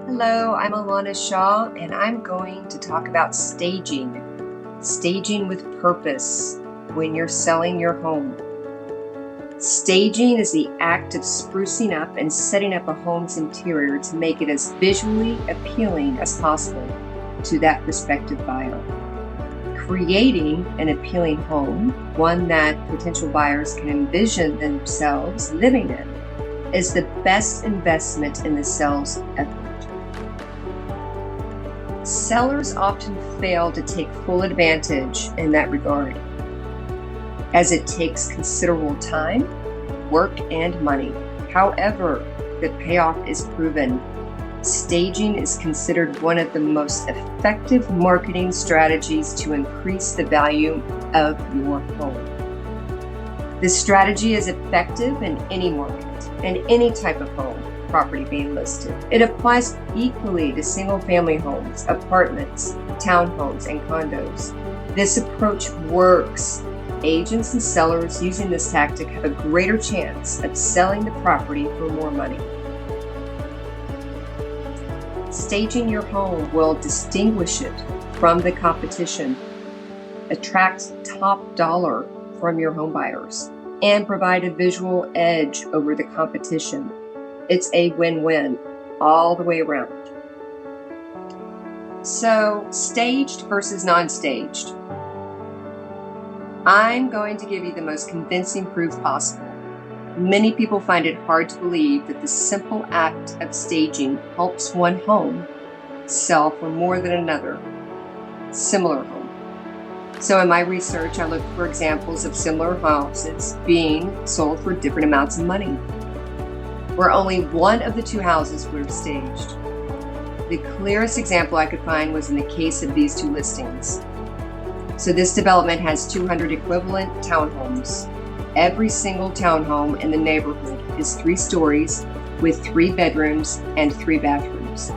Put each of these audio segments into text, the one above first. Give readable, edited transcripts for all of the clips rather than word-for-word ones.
Hello, I'm Alana Shaw, and I'm going to talk about staging. Staging with purpose when you're selling your home. Staging is the act of sprucing up and setting up a home's interior to make it as visually appealing as possible to that prospective buyer. Creating an appealing home, one that potential buyers can envision themselves living in, is the best investment in the sales effort. Sellers often fail to take full advantage in that regard, as it takes considerable time, work, and money. However, the payoff is proven. Staging is considered one of the most effective marketing strategies to increase the value of your home. This strategy is effective in any market and any type of home property being listed. It applies equally to single-family homes, apartments, townhomes, and condos. This approach works. Agents and sellers using this tactic have a greater chance of selling the property for more money. Staging your home will distinguish it from the competition, attract top dollar from your home buyers, and provide a visual edge over the competition. It's a win-win all the way around. So, staged versus non-staged. I'm going to give you the most convincing proof possible. Many people find it hard to believe that the simple act of staging helps one home sell for more than another similar home. So in my research, I looked for examples of similar houses being sold for different amounts of money, where only one of the two houses were staged. The clearest example I could find was in the case of these two listings. So this development has 200 equivalent townhomes. Every single townhome in the neighborhood is 3 stories with 3 bedrooms and 3 bathrooms.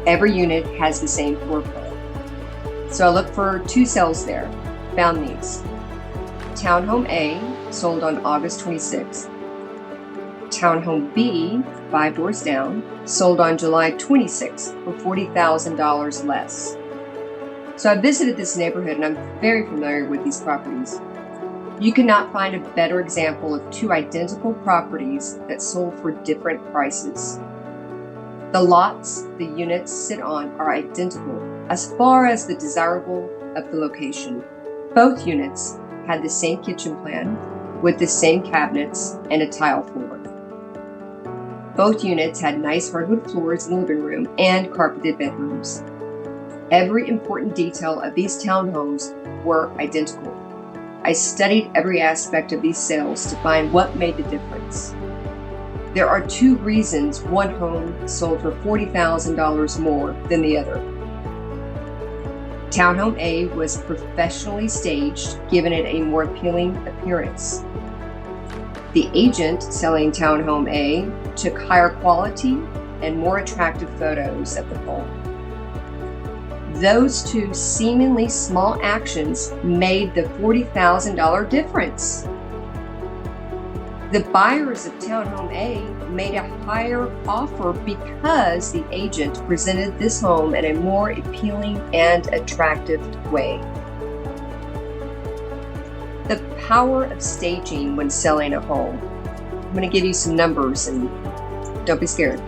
Every unit has the same floor plan. So I looked for 2 sales there, found these. Townhome A sold on August 26th. Townhome B, 5 doors down, sold on July 26th for $40,000 less. So I visited this neighborhood and I'm very familiar with these properties. You cannot find a better example of 2 identical properties that sold for different prices. The lots the units sit on are identical as far as the desirable of the location. Both units had the same kitchen plan with the same cabinets and a tile floor. Both units had nice hardwood floors in the living room and carpeted bedrooms. Every important detail of these townhomes were identical. I studied every aspect of these sales to find what made the difference. There are 2 reasons one home sold for $40,000 more than the other. Townhome A was professionally staged, giving it a more appealing appearance. The agent selling Townhome A took higher quality and more attractive photos of the home. Those 2 seemingly small actions made the $40,000 difference. The buyers of Townhome A made a higher offer because the agent presented this home in a more appealing and attractive way. The power of staging when selling a home. I'm going to give you some numbers and don't be scared.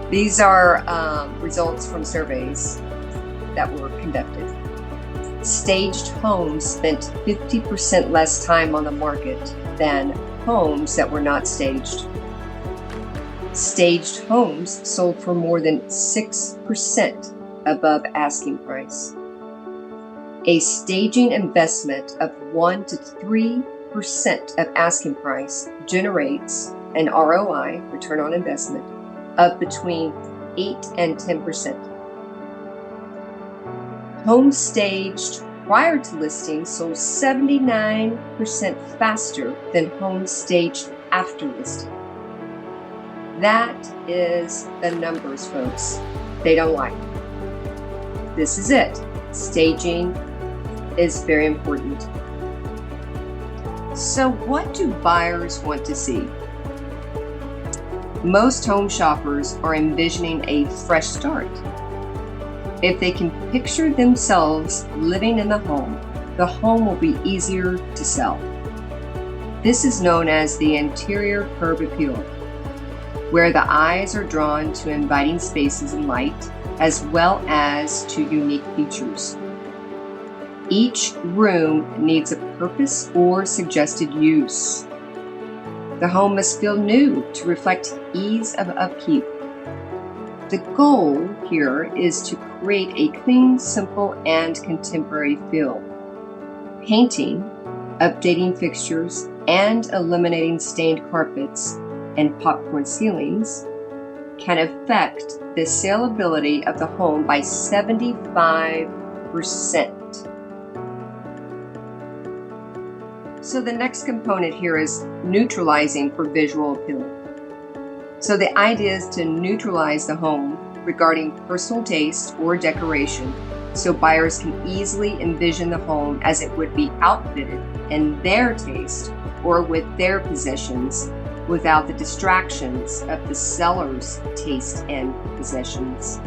These are results from surveys that were conducted. Staged homes spent 50% less time on the market than homes that were not staged. Staged homes sold for more than 6% above asking price. A staging investment of 1 to 3% of asking price generates an ROI, return on investment, of between 8 and 10%. Homes staged prior to listing sold 79% faster than homes staged after listing. That is the numbers, folks. They don't lie. This is it. Staging is very important. So what do buyers want to see? Most home shoppers are envisioning a fresh start. If they can picture themselves living in the home will be easier to sell. This is known as the interior curb appeal, where the eyes are drawn to inviting spaces and light, as well as to unique features. Each room needs a purpose or suggested use. The home must feel new to reflect ease of upkeep. The goal here is to create a clean, simple, and contemporary feel. Painting, updating fixtures, and eliminating stained carpets and popcorn ceilings can affect the saleability of the home by 75%. So the next component here is neutralizing for visual appeal. So the idea is to neutralize the home regarding personal taste or decoration, so buyers can easily envision the home as it would be outfitted in their taste or with their possessions, without the distractions of the seller's taste and possessions.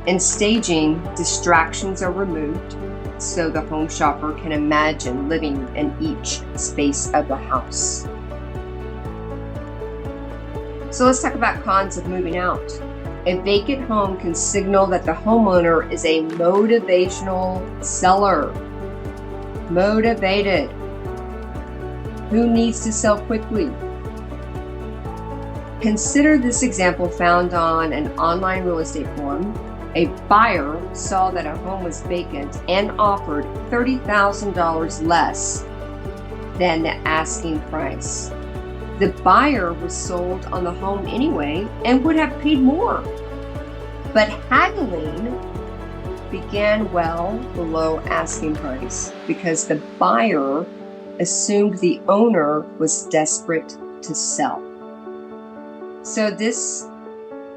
In staging, distractions are removed so the home shopper can imagine living in each space of the house. So let's talk about cons of moving out. A vacant home can signal that the homeowner is a motivational seller. Motivated. Who needs to sell quickly? Consider this example found on an online real estate forum. A buyer saw that a home was vacant and offered $30,000 less than the asking price. The buyer was sold on the home anyway and would have paid more. But haggling began well below asking price because the buyer assumed the owner was desperate to sell. So this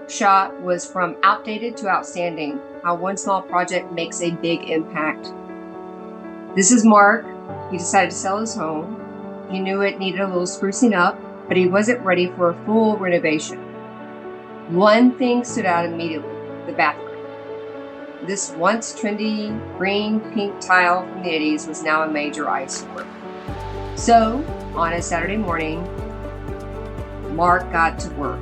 shot was from outdated to outstanding, how one small project makes a big impact. This is Mark. He decided to sell his home. He knew it needed a little sprucing up, but he wasn't ready for a full renovation. One thing stood out immediately: the bathroom. This once trendy green-pink tile from the 80s was now a major eyesore. So, on a Saturday morning, Mark got to work.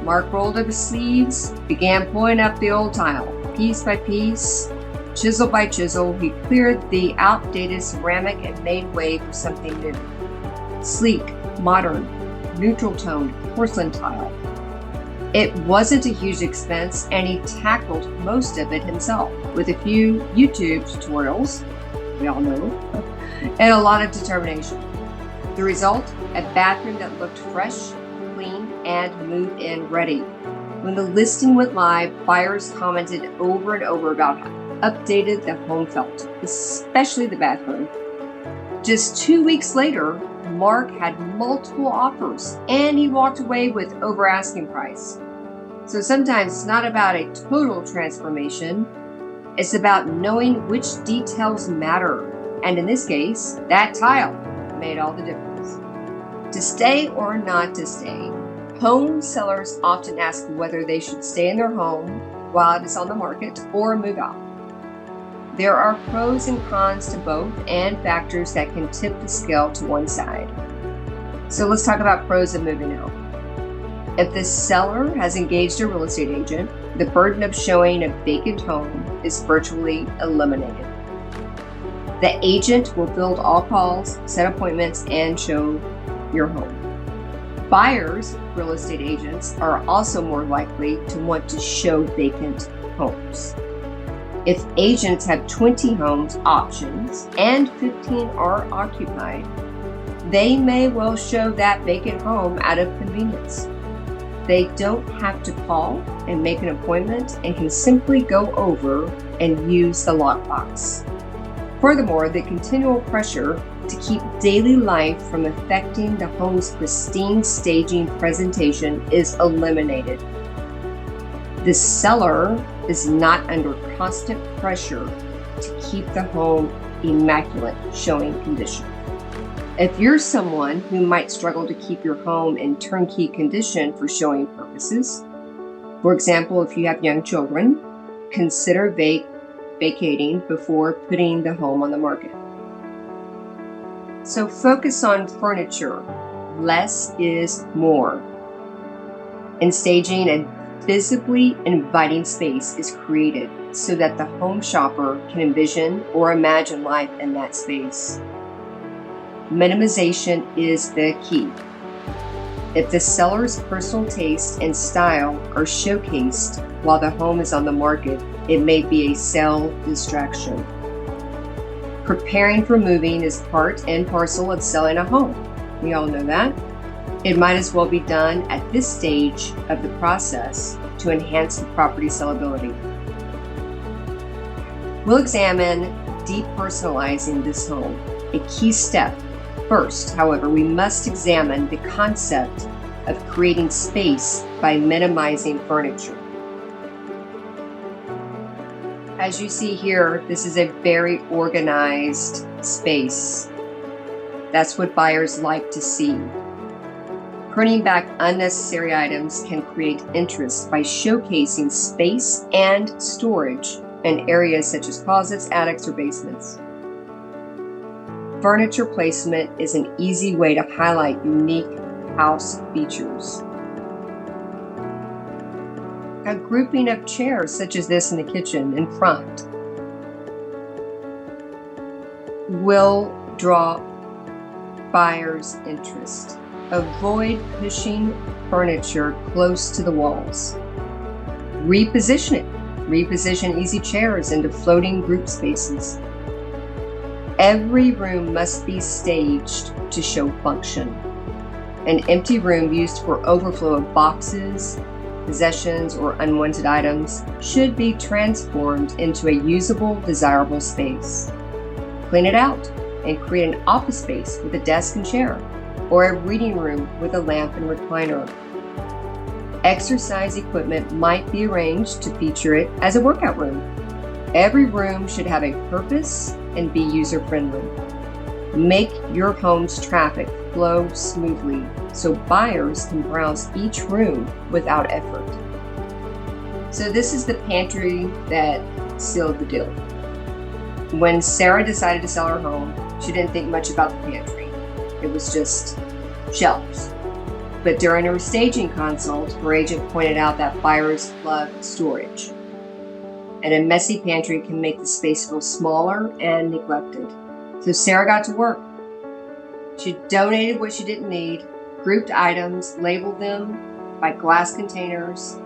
Mark rolled up his sleeves, began pulling up the old tile. Piece by piece, chisel by chisel, he cleared the outdated ceramic and made way for something new. Sleek, modern, neutral-toned porcelain tile. It wasn't a huge expense, and he tackled most of it himself with a few YouTube tutorials, we all know, and a lot of determination. The result, a bathroom that looked fresh, clean, and move-in ready. When the listing went live, buyers commented over and over about how updated the home felt, especially the bathroom. Just 2 weeks later, Mark had multiple offers, and he walked away with over asking price. So sometimes it's not about a total transformation, it's about knowing which details matter. And in this case, that tile made all the difference. To stay or not to stay, home sellers often ask whether they should stay in their home while it is on the market or move out. There are pros and cons to both, and factors that can tip the scale to one side. So let's talk about pros of moving out. If the seller has engaged a real estate agent, the burden of showing a vacant home is virtually eliminated. The agent will field all calls, set appointments, and show your home. Buyers, real estate agents, are also more likely to want to show vacant homes. If agents have 20 homes options and 15 are occupied, they may well show that vacant home out of convenience. They don't have to call and make an appointment and can simply go over and use the lockbox. Furthermore, the continual pressure to keep daily life from affecting the home's pristine staging presentation is eliminated. The seller is not under constant pressure to keep the home immaculate showing condition. If you're someone who might struggle to keep your home in turnkey condition for showing purposes, for example, if you have young children, consider vacating before putting the home on the market. So focus on furniture. Less is more. In staging, a visibly inviting space is created so that the home shopper can envision or imagine life in that space. Minimization is the key. If the seller's personal taste and style are showcased while the home is on the market, it may be a sale distraction. Preparing for moving is part and parcel of selling a home. We all know that. It might as well be done at this stage of the process to enhance the property sellability. We'll examine depersonalizing this home, a key step. First, however, we must examine the concept of creating space by minimizing furniture. As you see here, this is a very organized space. That's what buyers like to see. Pruning back unnecessary items can create interest by showcasing space and storage in areas such as closets, attics, or basements. Furniture placement is an easy way to highlight unique house features. A grouping of chairs such as this in the kitchen in front will draw buyers' interest. Avoid pushing furniture close to the walls. Reposition it. Reposition easy chairs into floating group spaces. Every room must be staged to show function. An empty room used for overflow of boxes, possessions, or unwanted items should be transformed into a usable, desirable space. Clean it out and create an office space with a desk and chair, or a reading room with a lamp and recliner. Exercise equipment might be arranged to feature it as a workout room. Every room should have a purpose and be user-friendly. Make your home's traffic flow smoothly so buyers can browse each room without effort. So this is the pantry that sealed the deal. When Sarah decided to sell her home, she didn't think much about the pantry. It was just shelves. But during her staging consult, her agent pointed out that buyers love storage. And a messy pantry can make the space feel smaller and neglected. So Sarah got to work. She donated what she didn't need, grouped items, labeled them by glass containers,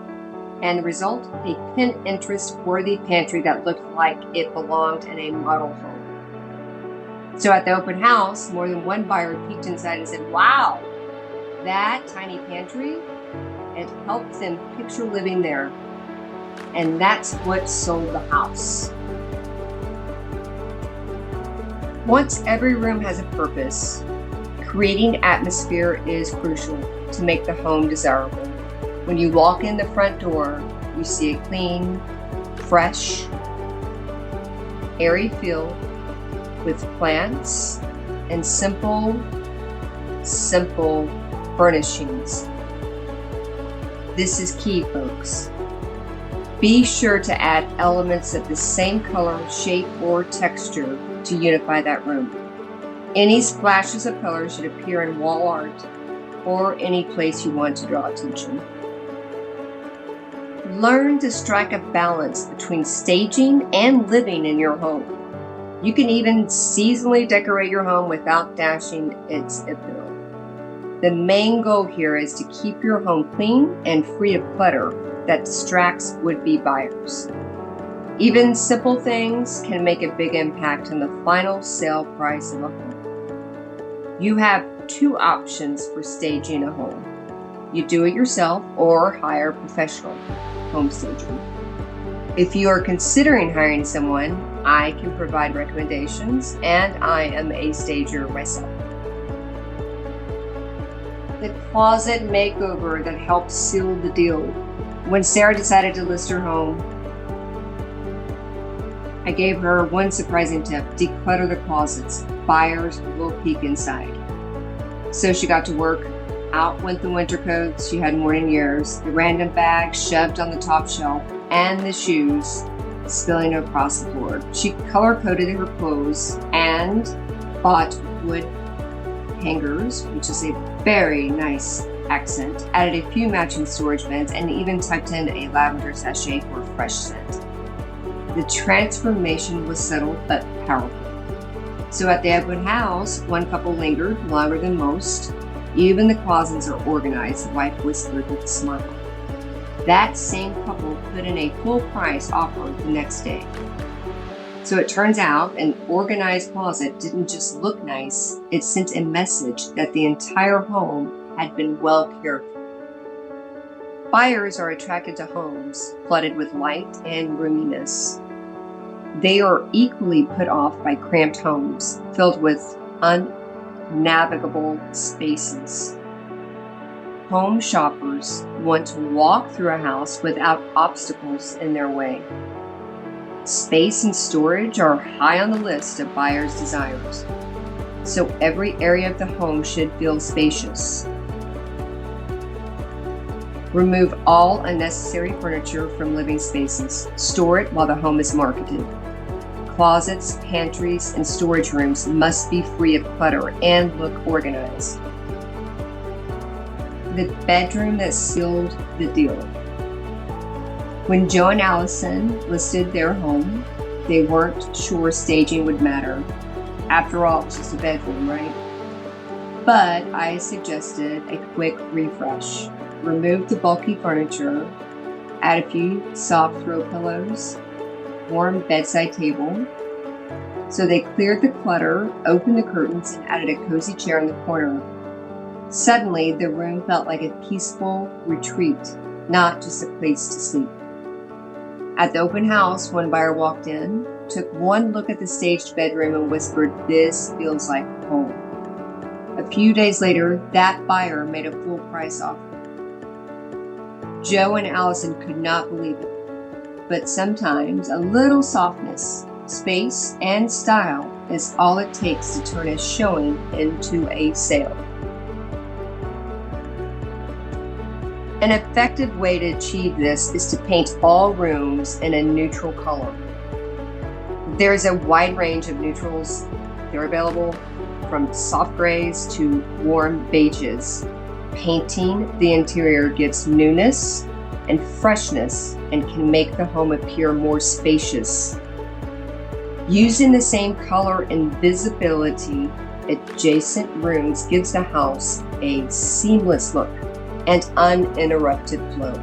and the result, a Pinterest-worthy pantry that looked like it belonged in a model home. So at the open house, more than one buyer peeked inside and said, "Wow, that tiny pantry, it helped them picture living there." And that's what sold the house. Once every room has a purpose, creating atmosphere is crucial to make the home desirable. When you walk in the front door, you see a clean, fresh, airy feel with plants and simple furnishings. This is key, folks. Be sure to add elements of the same color, shape, or texture to unify that room. Any splashes of color should appear in wall art or any place you want to draw attention. Learn to strike a balance between staging and living in your home. You can even seasonally decorate your home without dashing its appeal. The main goal here is to keep your home clean and free of clutter that distracts would-be buyers. Even simple things can make a big impact on the final sale price of a home. You have two options for staging a home. You do it yourself or hire a professional home stager. If you are considering hiring someone, I can provide recommendations, and I am a stager myself. The closet makeover that helped seal the deal. When Sarah decided to list her home, I gave her one surprising tip: declutter the closets. Buyers will peek inside. So she got to work. Out went the winter coats she had worn in years, the random bags shoved on the top shelf, and the shoes spilling across the floor. She color-coded her clothes and bought wood hangers, which is a very nice accent, added a few matching storage bins, and even tucked in a lavender sachet for a fresh scent. The transformation was subtle but powerful. So at the open house, one couple lingered longer than most. Even the closets are organized, the wife whispered with a smile. That same couple put in a full price offer the next day. So it turns out an organized closet didn't just look nice, it sent a message that the entire home had been well cared for. Buyers are attracted to homes flooded with light and roominess. They are equally put off by cramped homes filled with unnavigable spaces. Home shoppers want to walk through a house without obstacles in their way. Space and storage are high on the list of buyers' desires, so every area of the home should feel spacious. Remove all unnecessary furniture from living spaces. Store it while the home is marketed. Closets, pantries, and storage rooms must be free of clutter and look organized. The bedroom that sealed the deal. When Joe and Allison listed their home, they weren't sure staging would matter. After all, it's just a bedroom, right? But I suggested a quick refresh. Remove the bulky furniture, add a few soft throw pillows, warm bedside table. So they cleared the clutter, opened the curtains, and added a cozy chair in the corner. Suddenly, the room felt like a peaceful retreat, not just a place to sleep. At the open house, one buyer walked in, took one look at the staged bedroom, and whispered, "This feels like home." A few days later, that buyer made a full price offer. Joe and Allison could not believe it, but sometimes a little softness, space, and style is all it takes to turn a showing into a sale. An effective way to achieve this is to paint all rooms in a neutral color. There is a wide range of neutrals. They're available from soft grays to warm beiges. Painting the interior gives newness and freshness and can make the home appear more spacious. Using the same color and visibility adjacent rooms gives the house a seamless look and uninterrupted flow.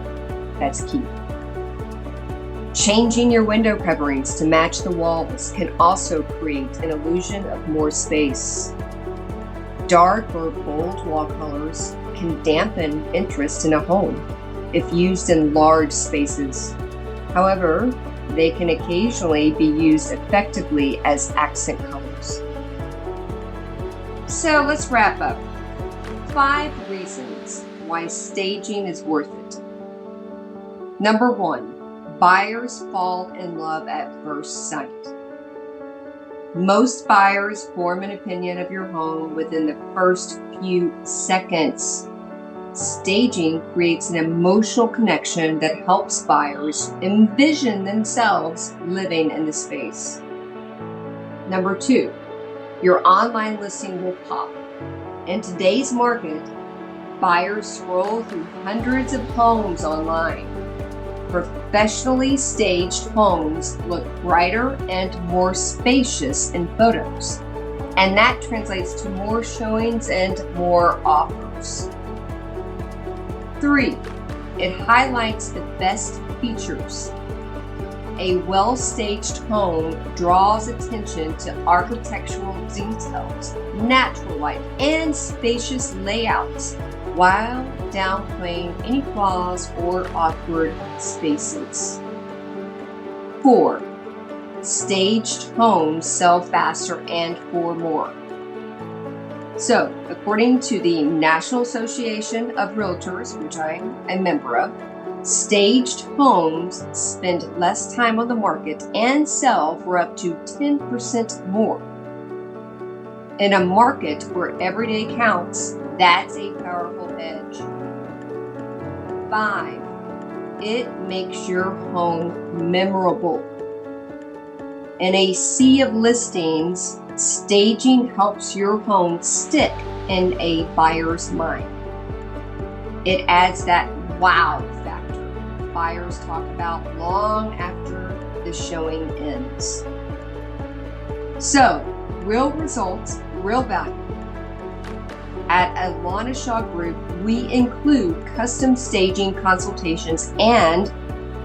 That's key. Changing your window coverings to match the walls can also create an illusion of more space. Dark or bold wall colors can dampen interest in a home if used in large spaces. However, they can occasionally be used effectively as accent colors. So let's wrap up. 5 reasons why staging is worth it. Number 1, buyers fall in love at first sight. Most buyers form an opinion of your home within the first few seconds. Staging creates an emotional connection that helps buyers envision themselves living in the space. Number 2, your online listing will pop. In today's market, buyers scroll through hundreds of homes online. Professionally staged homes look brighter and more spacious in photos, and that translates to more showings and more offers. 3, it highlights the best features. A well-staged home draws attention to architectural details, natural light, and spacious layouts, while downplaying any flaws or awkward spaces. 4, staged homes sell faster and for more. So, according to the National Association of Realtors, which I'm a member of, staged homes spend less time on the market and sell for up to 10% more. In a market where every day counts, That's a powerful edge. 5, it makes your home memorable. In a sea of listings, staging helps your home stick in a buyer's mind. It adds that wow factor buyers talk about long after the showing ends. So, real results, real value. At Alana Shaw Group, we include custom staging consultations and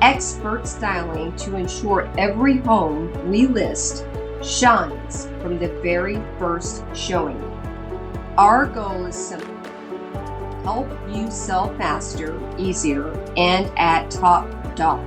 expert styling to ensure every home we list shines from the very first showing. Our goal is simple: help you sell faster, easier, and at top dollar.